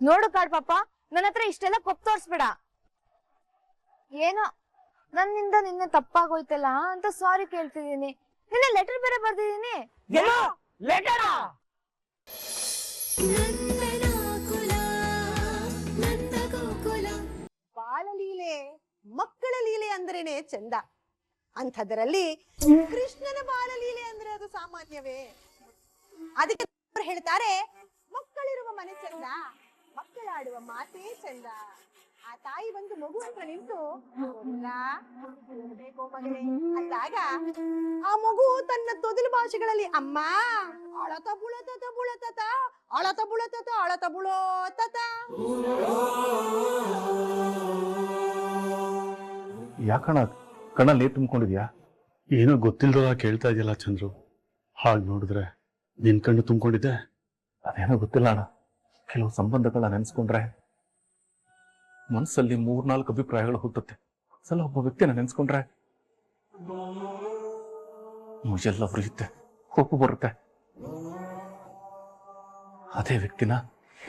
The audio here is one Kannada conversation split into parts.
ನೋಡು ಕಾಡ್ ಪಾಪ, ನನ್ನ ಹತ್ರ ಇಷ್ಟೆಲ್ಲ ಕೊಪ್ ತೋರ್ಸ್ಬೇಡ. ಏನೋ ನನ್ನಿಂದ ನಿನ್ನೆ ತಪ್ಪಾಗೋಯ್ತಲ್ಲ ಅಂತ ಸಾರಿ ಕೇಳ್ತಿದೀನಿ. ನಿನ್ನೆ ಲೆಟರ್ ಬೇರೆ ಬರ್ದಿದೀನಿ. ಬಾಲಲೀಲೆ ಮಕ್ಕಳ ಲೀಲೆ ಅಂದ್ರೇನೆ ಚಂದ. ಅಂಥದ್ರಲ್ಲಿ ಕೃಷ್ಣನ ಬಾಲಲೀಲೆ ಅಂದ್ರೆ ಅದು ಸಾಮಾನ್ಯವೇ? ಅದಕ್ಕೆ ಹೇಳ್ತಾರೆ, ಮಕ್ಕಳಿರುವ ಮನೆ ಚಂದ, ಮಕ್ಕಳಾಡುವ ಮಾತೇ ಚಂದ. ಆ ತಾಯಿ ಬಂದು ಮಗು ಹತ್ರ ನಿಂತು ಬೇಕೋ ಮಗನೇ ಅಂದಾಗ ಆ ಮಗು ತನ್ನ ತೊದಲು ಭಾಷೆಗಳಲ್ಲಿ ಅಮ್ಮ ಅಳತ ಬುಳತತ ಬುಳತತ ಅಳತ ಬುಳತತ ಅಳತ ಬುಳೋತತ. ಯಾಕಣ ಕಣ್ಣಲ್ಲಿ ನೀರು ತುಂಬಿಕೊಂಡಿದ್ಯಾ? ಏನೋ ಗೊತ್ತಿಲ್ದವ ಕೇಳ್ತಾ ಇದೆಯಲ್ಲ ಚಂದ್ರು, ಹಾಗೆ ನೋಡಿದ್ರೆ ನಿನ್ ಕಣ್ಣು ತುಂಬಿಕೊಂಡಿದ್ದೆ. ಅದೇನೋ ಗೊತ್ತಿಲ್ಲ ಅಣ್ಣ, ಕೆಲವು ಸಂಬಂಧಗಳನ್ನ ನೆನೆಸ್ಕೊಂಡ್ರೆ ಮನಸ್ಸಲ್ಲಿ 3-4 ಅಭಿಪ್ರಾಯಗಳು ಹುಟ್ಟುತ್ತೆ. ಸಲ ಒಬ್ಬ ವ್ಯಕ್ತಿನ ನೆನೆಸ್ಕೊಂಡ್ರೆ ಮುಜೆಲ್ಲ ಉರಿಯುತ್ತೆ, ಕೋಪ ಬರುತ್ತೆ. ಅದೇ ವ್ಯಕ್ತಿನ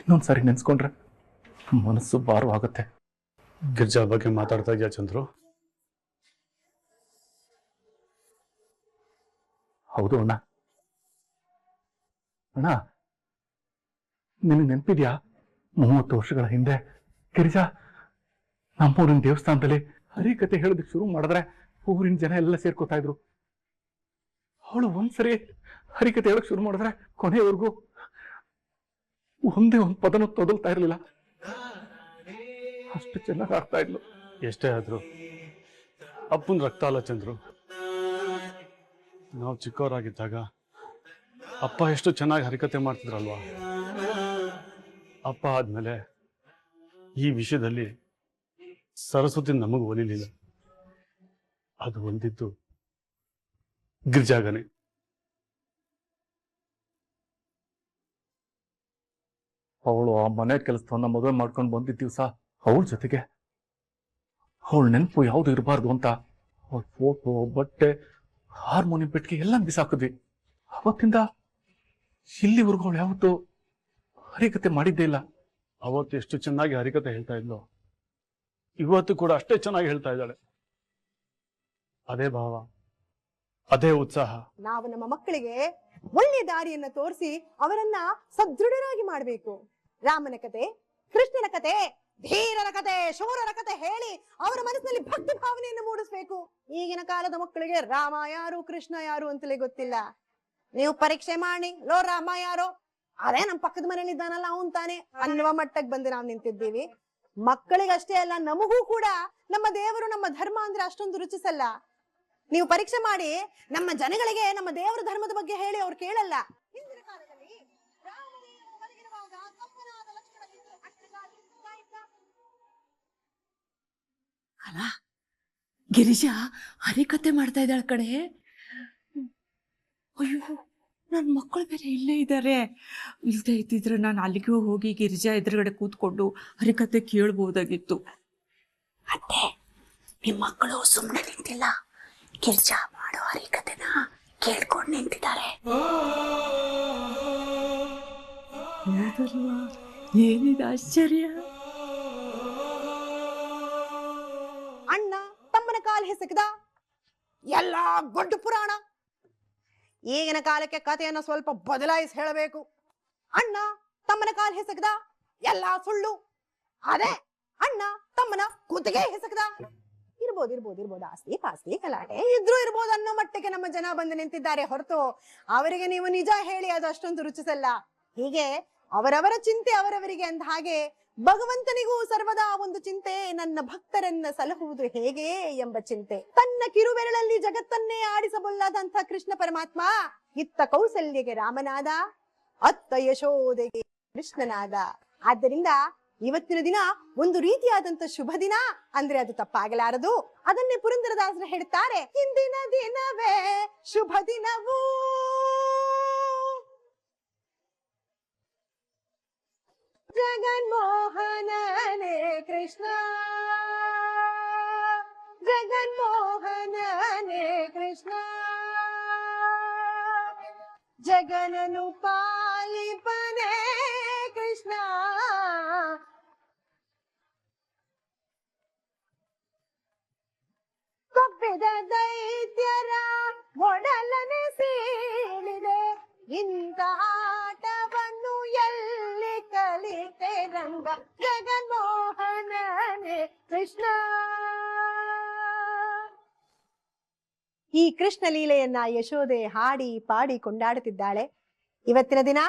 ಇನ್ನೊಂದ್ಸಾರಿ ನೆನೆಸ್ಕೊಂಡ್ರೆ ಮನಸ್ಸು ಭಾರವಾಗುತ್ತೆ. ಗಿರ್ಜಾ ಬಗ್ಗೆ ಮಾತಾಡ್ತಾ ಇದೆಯಾ ಚಂದ್ರು? ಹೌದು ಅಣ್ಣ. ಅಣ್ಣ, ನಿನಗೆ ನೆನಪಿದ್ಯಾ 30 ವರ್ಷಗಳ ಹಿಂದೆ ಗಿರಿಜಾ ನಮ್ಮೂರಿನ ದೇವಸ್ಥಾನದಲ್ಲಿ ಹರಿಕತೆ ಹೇಳೋದಕ್ಕೆ ಶುರು ಮಾಡಿದ್ರೆ ಊರಿನ ಜನ ಎಲ್ಲ ಸೇರ್ಕೋತಾ ಇದ್ರು. ಅವಳು ಒಂದ್ಸರಿ ಹರಿಕತೆ ಹೇಳಕ್ ಶುರು ಮಾಡಿದ್ರೆ ಕೊನೆಯವರೆಗೂ ಒಂದೇ ಒಂದು ಪದನೂ ತೊದಲ್ತಾ ಇರ್ಲಿಲ್ಲ. ಅಷ್ಟು ಚೆನ್ನಾಗಿ ಆಡ್ತಾ ಇದ್ಲು. ಎಷ್ಟೇ ಆದ್ರು ಅಪ್ಪನ ರಕ್ತ ಅಲ್ಲ ಚಂದ್ರು. ನಾವು ಚಿಕ್ಕವರಾಗಿದ್ದಾಗ ಅಪ್ಪ ಎಷ್ಟು ಚೆನ್ನಾಗಿ ಹರಿಕತೆ ಮಾಡ್ತಿದ್ರಲ್ವಾ. ಅಪ್ಪ ಆದ್ಮೇಲೆ ಈ ವಿಷಯದಲ್ಲಿ ಸರಸ್ವತಿ ನಮಗೂ ಒಲಿಲಿಲ್ಲ. ಅದು ಒಂದಿದ್ದು ಗಿರ್ಜಾಗನೆ. ಅವಳು ಆ ಮನೆ ಕೆಲಸವನ್ನ ಮದುವೆ ಮಾಡ್ಕೊಂಡು ಬಂದಿದ್ದ ದಿವಸ ಅವಳ ಜೊತೆಗೆ ಅವಳ ನೆನಪು ಯಾವ್ದು ಇರಬಾರ್ದು ಅಂತ ಅವಳ ಫೋಟೋ, ಬಟ್ಟೆ, ಹಾರ್ಮೋನಿಯಂ ಪೆಟ್ಟಿಗೆ ಎಲ್ಲ ಬಿಸಾಕಿದ್ವಿ. ಅವತ್ತಿಂದ ಇಲ್ಲಿವರೆಗೂ ಅವಳು ಯಾವತ್ತು ಹರಿಕತೆ ಮಾಡಿದ್ದೇ ಇಲ್ಲ. ಅವತ್ತು ಎಷ್ಟು ಚೆನ್ನಾಗಿ ಹರಿಕತೆ ಹೇಳ್ತಾ ಇದ್ಲು, ಇವತ್ತು ಕೂಡ ಅಷ್ಟೇ ಚೆನ್ನಾಗಿ ಹೇಳ್ತಾ ಇದ್ದಾಳೆ. ಅದೇ ಭಾವ, ಅದೇ ಉತ್ಸಾಹ. ನಾವು ನಮ್ಮ ಮಕ್ಕಳಿಗೆ ಒಳ್ಳೆ ದಾರಿಯನ್ನ ತೋರಿಸಿ ಅವರನ್ನ ಸದೃಢರಾಗಿ ಮಾಡಬೇಕು. ರಾಮನ ಕತೆ, ಕೃಷ್ಣನ ಕತೆ, ಧೀರರ ಕತೆ, ಶೂರರ ಕತೆ ಹೇಳಿ ಅವರ ಮನಸ್ಸಿನಲ್ಲಿ ಭಕ್ತಿ ಭಾವನೆಯನ್ನು ಮೂಡಿಸ್ಬೇಕು. ಈಗಿನ ಕಾಲದ ಮಕ್ಕಳಿಗೆ ರಾಮ ಯಾರು ಕೃಷ್ಣ ಯಾರು ಅಂತಲೇ ಗೊತ್ತಿಲ್ಲ. ನೀವು ಪರೀಕ್ಷೆ ಮಾಡಿ ಲೋ ರಾಮ ಯಾರೋ, ಅದೇ ನಮ್ಮ ಪಕ್ಕದ ಮನೇಲಿ ಇದ್ದಾನಲ್ಲ ಅವನ್ ತಾನೆ ಅನ್ನುವ ಮಟ್ಟಕ್ಕೆ ಬಂದು ನಾವು ನಿಂತಿದ್ದೀವಿ. ಮಕ್ಕಳಿಗಷ್ಟೇ ಅಲ್ಲ, ನಮಗೂ ಕೂಡ ನಮ್ಮ ದೇವರು ನಮ್ಮ ಧರ್ಮ ಅಂದ್ರೆ ಅಷ್ಟೊಂದು ರುಚಿಸಲ್ಲ. ನೀವು ಪರೀಕ್ಷೆ ಮಾಡಿ ನಮ್ಮ ಜನಗಳಿಗೆ ನಮ್ಮ ದೇವರ ಧರ್ಮದ ಬಗ್ಗೆ ಹೇಳಿ ಅವ್ರು ಕೇಳಲ್ಲ. ಹಿಂದಿನ ಕಾಲದಲ್ಲಿ ರಾಮದೇವರು ಮಲಗಿರುವಾಗ ತಮ್ಮನಾದ ಲಕ್ಷ್ಮಣ ಅಲ್ಲ, ಗಿರಿಜಾ ಹರಿಕತೆ ಮಾಡ್ತಾ ಇದ್ದಾಳ ಕಡೆ. ಅಯ್ಯೋ, ನನ್ನ ಮಕ್ಕಳು ಬೇರೆ ಇಲ್ಲೇ ಇದ್ದಾರೆ. ಇಲ್ಲದೆ ಇದ್ದಿದ್ರೆ ನಾನು ಅಲ್ಲಿಗೂ ಹೋಗಿ ಗಿರಿಜಾ ಎದುರುಗಡೆ ಕೂತ್ಕೊಂಡು ಹರಿಕತೆ ಕೇಳ್ಬೋದಾಗಿತ್ತು. ಅತ್ತೆ, ನಿಮ್ಮ ಮಕ್ಕಳು ಸುಮ್ಮನೆ ನಿಂತಿಲ್ಲ, ಗಿರಿಜಾ ಮಾಡೋ ಹರಿಕತೆನ ಕೇಳ್ಕೊಂಡು ನಿಂತಿದ್ದಾರೆ. ಏನಿದೆ ಆಶ್ಚರ್ಯ. ಅಣ್ಣ ತಮ್ಮನ ಕಾಲ್ ಹೆಸಕದ ಎಲ್ಲ ಗೊಡ್ಡು ಪುರಾಣ. ಈಗಿನ ಕಾಲಕ್ಕೆ ಕಥೆಯನ್ನ ಸ್ವಲ್ಪ ಬದಲಾಯಿಸಿ ಹೇಳಬೇಕು. ಅಣ್ಣ ತಮ್ಮನ ಕಾಲ್ ಹೆಸಕದ ಎಲ್ಲ ಸುಳ್ಳು. ಅದೇ ಅಣ್ಣ ತಮ್ಮನ ಕುತ್ತಿಗೆ ಹೆಸಕದ. ಇರ್ಬೋದು ಆಸ್ತಿ ಪಾಸ್ತಿ ಗಲಾಟೆ ಇದ್ರೂ ಇರ್ಬೋದು ಅನ್ನೋ ಮಟ್ಟಿಗೆ ನಮ್ಮ ಜನ ಬಂದು ನಿಂತಿದ್ದಾರೆ ಹೊರತು ಅವರಿಗೆ ನೀವು ನಿಜ ಹೇಳಿ ಅದು ಅಷ್ಟೊಂದು ರುಚಿಸಲ್ಲ. ಹೀಗೆ ಅವರವರ ಚಿಂತೆ ಅವರವರಿಗೆ ಅಂದ ಹಾಗೆ ಭಗವಂತನಿಗೂ ಸರ್ವದಾ ಒಂದು ಚಿಂತೆ, ನನ್ನ ಭಕ್ತರನ್ನ ಸಲಹುವುದು ಹೇಗೆ ಎಂಬ ಚಿಂತೆ. ತನ್ನ ಕಿರುಬೆರಳಲ್ಲಿ ಜಗತ್ತನ್ನೇ ಆಡಿಸಬಲ್ಲದಂಥ ಕೃಷ್ಣ ಪರಮಾತ್ಮ ಇತ್ತ ಕೌಸಲ್ಯಗೆ ರಾಮನಾದ, ಅತ್ತ ಯಶೋದೆಗೆ ಕೃಷ್ಣನಾದ. ಆದ್ದರಿಂದ ಇವತ್ತಿನ ದಿನ ಒಂದು ರೀತಿಯಾದಂತ ಶುಭ ದಿನ ಅಂದ್ರೆ ಅದು ತಪ್ಪಾಗಲಾರದು. ಅದನ್ನೇ ಪುರಂದರದಾಸರು ಹೇಳ್ತಾರೆ, ಇಂದಿನ ದಿನವೇ ಶುಭ ದಿನವೂ, ಜಗನ್ಮೋಹನನೇ ಕೃಷ್ಣ, ಜಗನ್ಮೋಹನನೇ ಕೃಷ್ಣ, ಜಗನನು ಪಾಲಿಪನೇ ಕೃಷ್ಣ, ಮೆರೆದ ದೈತ್ಯರ ಒಡಲನೆ ಸೀಳಿದೆ. ಇಂಥ ಆಟವನ್ನು ಎಲ್ಲಿ ಕಲಿತೆ ರಂಗ ಜಗನ್ಮೋಹನನೇ ಕೃಷ್ಣ. ಈ ಕೃಷ್ಣ ಲೀಲೆಯನ್ನ ಯಶೋದೆ ಹಾಡಿ ಪಾಡಿ ಕೊಂಡಾಡುತ್ತಿದ್ದಾಳೆ. ಇವತ್ತಿನ ದಿನ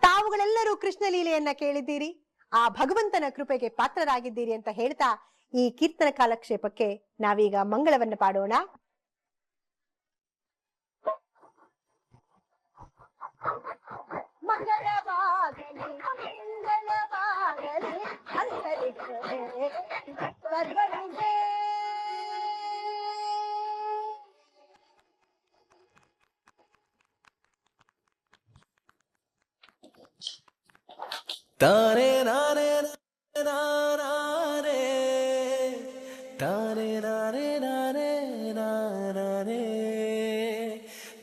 ತಾವುಗಳೆಲ್ಲರೂ ಕೃಷ್ಣ ಲೀಲೆಯನ್ನ ಕೇಳಿದ್ದೀರಿ, ಆ ಭಗವಂತನ ಕೃಪೆಗೆ ಪಾತ್ರರಾಗಿದ್ದೀರಿ ಅಂತ ಹೇಳ್ತಾ ಈ ಕೀರ್ತನ ಕಾಲಕ್ಷೇಪಕ್ಕೆ ನಾವೀಗ ಮಂಗಳವನ್ನ ಪಾಡೋಣ. ಮಂಗಳವಾಗಲಿ ಮಂಗಳವಾಗಲಿ ಅಂತರಿಕ್ಷ ಸ್ವರ್ಗಕ್ಕೆ. ತಾನೆ ನಾನೇ ನಾನೇ ತಾನೆ ನಾನೇ ನಾನೇ ನಾನೇ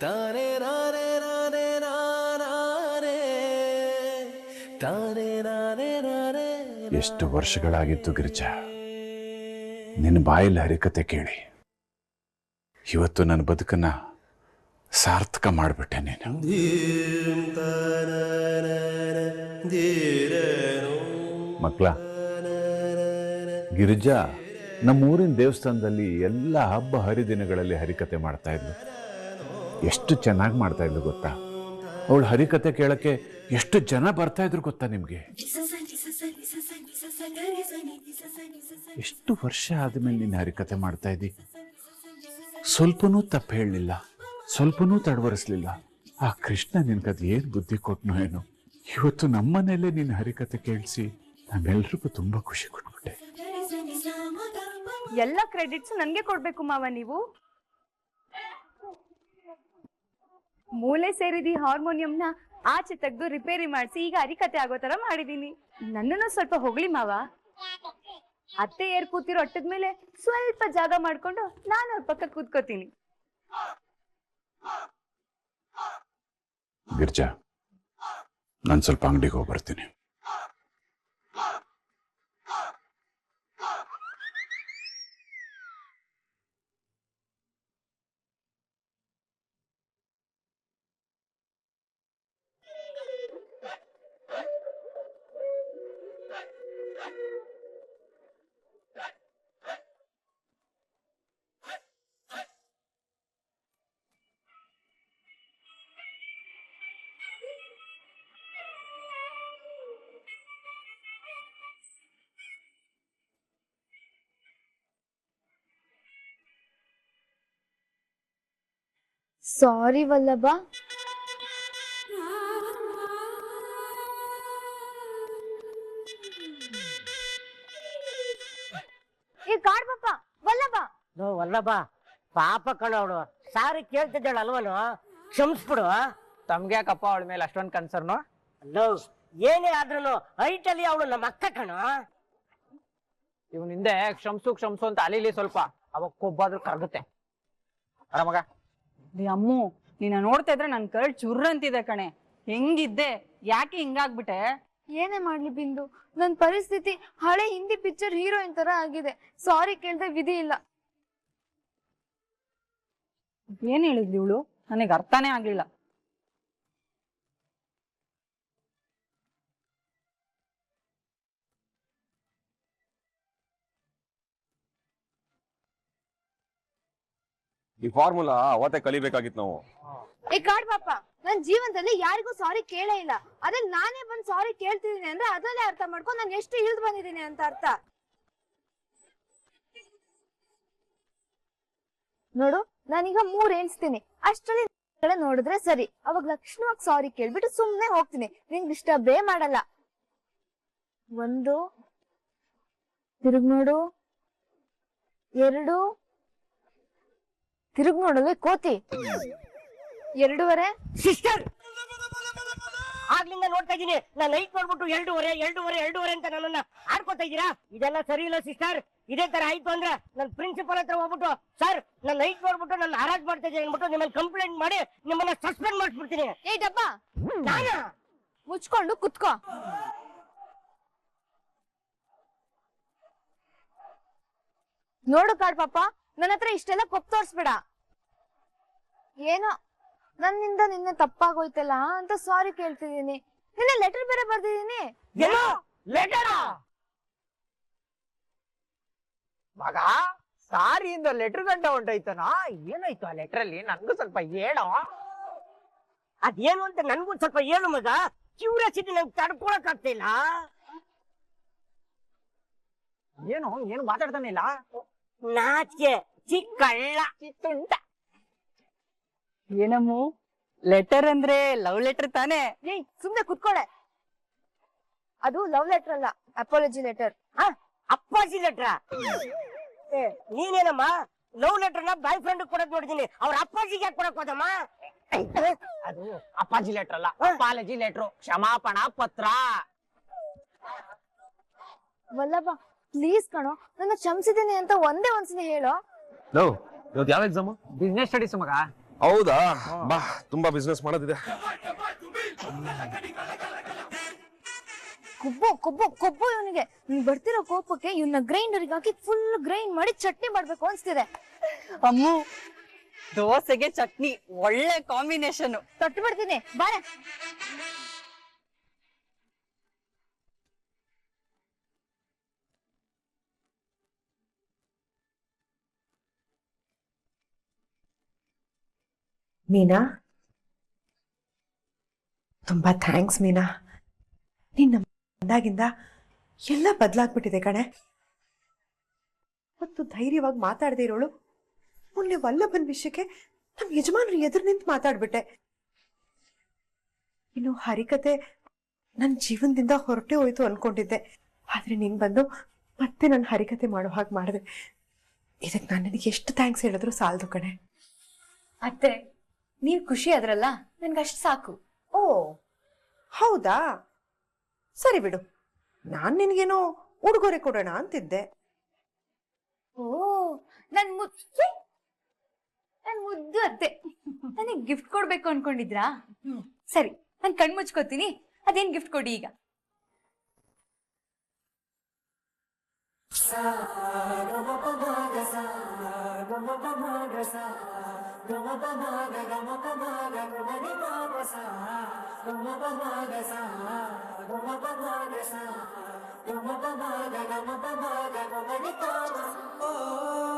ತಾನೆ ನಾನೇ ನಾನೇ ನಾನೇ ತಾನೆ ನಾನೇ ನಾನೇ. ಎಷ್ಟು ವರ್ಷಗಳಾಗಿತ್ತು ಗಿರಿಜಾ ನಿನ್ನ ಬಾಯಲ್ಲಿ ಹರಿಕತೆ ಕೇಳಿ. ಇವತ್ತು ನನ್ನ ಬದುಕನ್ನ ಸಾರ್ಥಕ ಮಾಡಿಬಿಟ್ಟೆ ನೀನು. ಮಕ್ಕಳ, ಗಿರಿಜಾ ನಮ್ಮೂರಿನ ದೇವಸ್ಥಾನದಲ್ಲಿ ಎಲ್ಲ ಹಬ್ಬ ಹರಿದಿನಗಳಲ್ಲಿ ಹರಿಕತೆ ಮಾಡ್ತಾ ಇದ್ಲು. ಎಷ್ಟು ಚೆನ್ನಾಗಿ ಮಾಡ್ತಾ ಇದ್ಲು ಗೊತ್ತಾ? ಅವಳು ಹರಿಕತೆ ಕೇಳಕ್ಕೆ ಎಷ್ಟು ಜನ ಬರ್ತಾ ಇದ್ರು ಗೊತ್ತಾ ನಿಮ್ಗೆ? ಎಷ್ಟು ವರ್ಷ ಆದ್ಮೇಲೆ ನೀನು ಹರಿಕತೆ ಮಾಡ್ತಾ ಇದ್ದಿ. ಸ್ವಲ್ಪನೂ ತಪ್ಪು ಹೇಳಲಿಲ್ಲ, ಸ್ವಲ್ಪನೂ ತಡವರಿಸ್ಲಿಲ್ಲ. ಆ ಕೃಷ್ಣ ನಿನ್ಗದು ಏನ್ ಬುದ್ಧಿ ಕೊಟ್ನೋ ಏನೋ. ಇವತ್ತು ನಮ್ಮನೇಲೆ ನೀನು ಹರಿಕತೆ ಕೇಳಿಸಿ ನಮ್ಮೆಲ್ರಿಗೂ ತುಂಬಾ ಖುಷಿ ಕೊಟ್ಬಿಟ್ಟೆ. ಎಲ್ಲ ಕ್ರೆಡಿಟ್ಸ್ ನನ್ಗೆ ಕೊಡ್ಬೇಕು ಮಾವ. ನೀವು ಮೂಲೆ ಸೇರಿದ ಹಾರ್ಮೋನಿಯಂನ ಆಚೆ ತೆಗೆದು ರಿಪೇರಿ ಮಾಡಿಸಿ ಈಗ ಹರಿಕತೆ ಆಗೋ ತರ ಮಾಡಿದೀನಿ. ನನ್ನನ್ನು ಸ್ವಲ್ಪ ಹೊಗಳಿ ಮಾವ. ಅತ್ತೆ ಏರ್ ಕೂತಿರೋ ಅಟ್ಟದ ಮೇಲೆ ಸ್ವಲ್ಪ ಜಾಗ ಮಾಡ್ಕೊಂಡು ನಾನು ಅವ್ರ ಪಕ್ಕ ಕೂತ್ಕೋತೀನಿ. ಗಿರ್ಜಾ, ನಾನು ಸ್ವಲ್ಪ ಅಂಗಡಿಗೆ ಹೋಗಿ ಬರ್ತೀನಿ. ಸಾರಿ ವಲ್ಲಭ. ಈ ಕಾಡ್ ಪಾಪ ವಲ್ಲಭ. ವಲ್ಲಭ ಪಾಪ ಕಣವಳು, ಸಾರಿ ಕೇಳ್ತಿದ್ದಾಳ ಅಲ್ವನು, ಕ್ಷಮಿಸ್ಬಿಡು. ತಮ್ಗ್ಯಾಕಪ್ಪ ಅವಳ ಮೇಲೆ ಅಷ್ಟೊಂದು ಕನ್ಸರ್ನು? ಏನೇ ಆದ್ರೂ ಹೈಟಲ್ಲಿ ಅವಳು ನಮ್ಮ ಅಕ್ಕ ಕಣ. ಇವನ್ ಹಿಂದೆ ಕ್ಷಮ್ಸು ಅಂತ ಅಲಿಲಿ ಸ್ವಲ್ಪ, ಅವಾಗ ಕೊಬ್ಬಾದ್ರೂ ಕರಗುತ್ತೆ. ಆರಾಮಗ ಅಮ್ಮು, ನೀನ ನೋಡ್ತಾ ಇದ್ರೆ ನನ್ ಕರಡ್ ಚುರ್ರ ಅಂತಿದೆ ಕಣೆ. ಹೆಂಗಿದ್ದೆ, ಯಾಕೆ ಹಿಂಗಾಗ್ಬಿಟ್ಟೆ? ಏನೇ ಮಾಡ್ಲಿ ಬಿಂದು, ನನ್ ಪರಿಸ್ಥಿತಿ ಹಳೆ ಹಿಂದಿ ಪಿಕ್ಚರ್ ಹೀರೋಯಿನ್ ತರ ಆಗಿದೆ. ಸಾರಿ ಕೇಳ್ದೆ ವಿಧಿ ಇಲ್ಲ. ಏನ್ ಹೇಳಿದ್ಲಿ ಇವಳು? ನನಗೆ ಅರ್ಥನೇ ಆಗ್ಲಿಲ್ಲ. ಈ ಫಾರ್ಮುಲಾ ಅವತ್ತೇ ಕಲಿಬೇಕಾಗಿತ್ತು ನಾವು. ಏ ಕಾಡ್ ಪಾಪ, ನನ್ ಜೀವನದಲ್ಲಿ ಯಾರಿಗೂ ಸಾರಿ ಕೇಳೇ ಇಲ್ಲ. ಅದ್ರಲ್ಲಿ ನಾನೇ ಬಂದ್ ಸಾರಿ ಕೇಳ್ತಿದೀನಿ ಅಂದ್ರೆ ಅದ್ರಲ್ಲೇ ಅರ್ಥ ಮಾಡ್ಕೊಂಡು ನಾನು ಎಷ್ಟು ಇಳ್ದು ಬಂದಿದ್ದೀನಿ ಅಂತ ಅರ್ಥ. ನೋಡು, ನಾನೀಗ 3 ಎಣಿಸ್ತೀನಿ, ಅಷ್ಟರಲ್ಲಿ ಕಡೆ ನೋಡಿದ್ರೆ ಸರಿ. ಅವಾಗ ಲಕ್ಷಣವಾಗಿ ಸಾರಿ ಕೇಳ್ಬಿಟ್ಟು ಸುಮ್ನೆ ಹೋಗ್ತೀನಿ. ನಿಂಗ್ ಡಿಸ್ಟರ್ಬೇ ಮಾಡಲ್ಲ. 1 ತಿರುಗ್ ನೋಡು, 2 ತಿರುಗ್ ನೋಡಲ್ವೇ ಕೋತಿ, 2.5 ಸಿಸ್ಟರ್, ಆಗ್ಲಿಂದ ನೋಡ್ತಾ ಇದೀನಿ. ನಾನು ಲೈಟ್ ನೋಡ್ಬಿಟ್ಟು 2.5 ಅಂತ ನನ್ನನ್ನ ಆಡ್ಕೊತಾ ಇದ್ದೀರಾ. ಇದೆಲ್ಲ ಸರಿ ಇಲ್ಲ ಸಿಸ್ಟರ್. ಇದೇ ತರ ಆಯ್ತು ಅಂದ್ರೆ ನನ್ನ ಪ್ರಿನ್ಸಿಪಲ್ ಹತ್ರ ಹೋಗ್ಬಿಟ್ಟು, ಸರ್ ನನ್ನ ಲೈಟ್ ನೋಡ್ಬಿಟ್ಟು ನನ್ನ ಹರಾಜ್ ಮಾಡ್ತಾ ಇದ್ದೀನಿ ಅಂದ್ಬಿಟ್ಟು ನಿಮ್ಮನ್ನ ಕಂಪ್ಲೇಂಟ್ ಮಾಡಿ ನಿಮ್ಮನ್ನ ಸಸ್ಪೆಂಡ್ ಮಾಡಿಸ್ಬಿಡ್ತೀನಿ. ಏ ಡಬ್ಬ, ಮುಚ್ಕೊಂಡು ಕುತ್ಕೋ. ನೋಡು ಕಾಡ್ ಪಾಪ, ನನ್ನ ಹತ್ರ ಇಷ್ಟೆಲ್ಲ ಕೊಪ್ ತೋರ್ಸ್ಬೇಡ. ಏನೋ ನನ್ನಿಂದ ನಿನ್ನೆ ತಪ್ಪಾಗೋಯ್ತಲ್ಲ ಅಂತ ಸಾರಿ ಕೇಳ್ತಿದೀನಿ. ನಿನ್ನೆ ಲೆಟರ್ ಬೇರೆ ಬರ್ದಿದೀನಿ. ಏನೋ ಲೆಟರ್ ಮಗ, ಸಾರಿಯಿಂದ ಲೆಟರ್ ಗಂಟ ಹೊಂಟೋಯ್ತನ? ಏನಾಯ್ತು ಆ ಲೆಟರ್ ಅಲ್ಲಿ? ನನ್ಗೂ ಸ್ವಲ್ಪ ಹೇಳೋ. ಅದೇನು ಅಂತ ನನ್ಗೂ ಸ್ವಲ್ಪ ಹೇಳು ಮಗ. ಕ್ಯೂರಿಯಾಸಿಟಿ ನಂಗೆ ತಡ್ಕೊಳಕ್ ಆಗ್ತಿಲ್ಲ. ಏನು ಮಾತಾಡ್ತಾನಿಲ್ಲ? ನಾಚಿಕೆ ಚಿಕ್ಕಳ್ಳ ಚಿತ್ತುಂಟ. ಏನಮ್ಮು, ಲೆಟರ್ ಅಂದ್ರೆ ಲವ್ ಲೆಟರ್ ತಾನೇ? ಏಯ್ ಸುಮ್ನೆ ಕುತ್ಕೊಳೆ. ಅದು ಲವ್ ಲೆಟರ್ ಅಲ್ಲ, ಅಪಾಲಜಿ ಲೆಟರ್. ಅಪ್ಪಾಜಿ ಲೆಟ್ರ? ನೀನೇನಮ್ಮ ಲವ್ ಲೆಟರ್ನ ಬಾಯ್ ಫ್ರೆಂಡ್ ಕೊಡೋದ್ ನೋಡಿದೀನಿ, ಅವ್ರ ಅಪ್ಪಾಜಿಗೆ ಯಾಕೆ ಕೊಡಕ್ ಹೋದಮ್ಮ? ಅದು ಅಪ್ಪಾಜಿ ಲೆಟರ್ ಅಲ್ಲ, ಅಪಾಲಜಿ ಲೆಟ್ರು, ಕ್ಷಮಾಪಣಾ ಪತ್ರ. ವಲ್ಲಭ ಪ್ಲೀಸ್ ಕಣೋ, ನನ್ನ ಕ್ಷಮಿಸಿದ್ದೀನಿ ಅಂತ ಒಂದ್ಸಲ ಹೇಳೋ. ಇವತ್ತು ಯಾವ ಎಕ್ಸಾಮ್? ಬಿಸ್ನೆಸ್ ಸ್ಟಡೀಸ್ ಮಗ. ಹೌದಾ? ಬಾ, ತುಂಬಾ ಬಿಸ್ನೆಸ್ ಮಾಡೋದಿದೆ. ಕೊಬ್ಬು ಕೊಬ್ಬು ಕೊಬ್ಬು ಇವನಿಗೆ. ನೀನ್ ಬರ್ತಿರೋ ಕೋಪಕ್ಕೆ ಇವನ್ನ ಗ್ರೈಂಡರ್ಗೆ ಹಾಕಿ ಫುಲ್ ಗ್ರೈಂಡ್ ಮಾಡಿ ಚಟ್ನಿ ಮಾಡ್ಬೇಕು ಅನ್ಸ್ತಿದೆ. ಅಮ್ಮು, ದೋಸೆಗೆ ಚಟ್ನಿ ಒಳ್ಳೆ ಕಾಂಬಿನೇಷನ್. ತೊಟ್ಟು ಬಿಡ್ತೀನಿ ಬಾರ. ಮೀನಾ, ತುಂಬಾ ಥ್ಯಾಂಕ್ಸ್ ಮೀನಾ. ನಿನ್ನ ಬಂದಾಗಿಂದ ಎಲ್ಲ ಬದಲಾಗ್ಬಿಟ್ಟಿದೆ ಕಣೆ. ಮತ್ತು ಧೈರ್ಯವಾಗಿ ಮಾತಾಡದೇ ಇರೋಳು ಮೊನ್ನೆ ವಲ್ಲಭನ್ ವಿಷಯಕ್ಕೆ ನಮ್ಮ ಯಜಮಾನರು ಎದುರು ನಿಂತು ಮಾತಾಡ್ಬಿಟ್ಟೆ. ಇನ್ನು ಹರಿಕತೆ ನನ್ನ ಜೀವನದಿಂದ ಹೊರಟೆ ಹೋಯ್ತು ಅನ್ಕೊಂಡಿದ್ದೆ. ಆದ್ರೆ ನೀನ್ ಬಂದು ಮತ್ತೆ ನನ್ನ ಹರಿಕತೆ ಮಾಡೋ ಹಾಗೆ ಮಾಡಿದೆ. ಇದಕ್ಕೆ ನಾನು ನಿನಗೆ ಎಷ್ಟು ಥ್ಯಾಂಕ್ಸ್ ಹೇಳಿದ್ರು ಸಾಲದು ಕಣೆ. ಅತ್ತೆ, ನೀವ್ ಖುಷಿ ಆದ್ರಲ್ಲ, ನನ್ಗಷ್ಟು ಸಾಕು. ಓ ಹೌದಾ, ಸರಿ ಬಿಡು. ನಾನ್ ನಿನ್ಗೇನೋ ಉಡುಗೊರೆ ಕೊಡೋಣ ಅಂತಿದ್ದೆ. ಓ, ನನ್ ಮುದ್ದು ಅತ್ತೆ, ನನಗೆ ಗಿಫ್ಟ್ ಕೊಡ್ಬೇಕು ಅನ್ಕೊಂಡಿದ್ರಾ? ಸರಿ, ನಾನ್ ಕಣ್ ಮುಚ್ಕೋತೀನಿ. ಅದೇನ್ ಗಿಫ್ಟ್ ಕೊಡಿ ಈಗ. Oh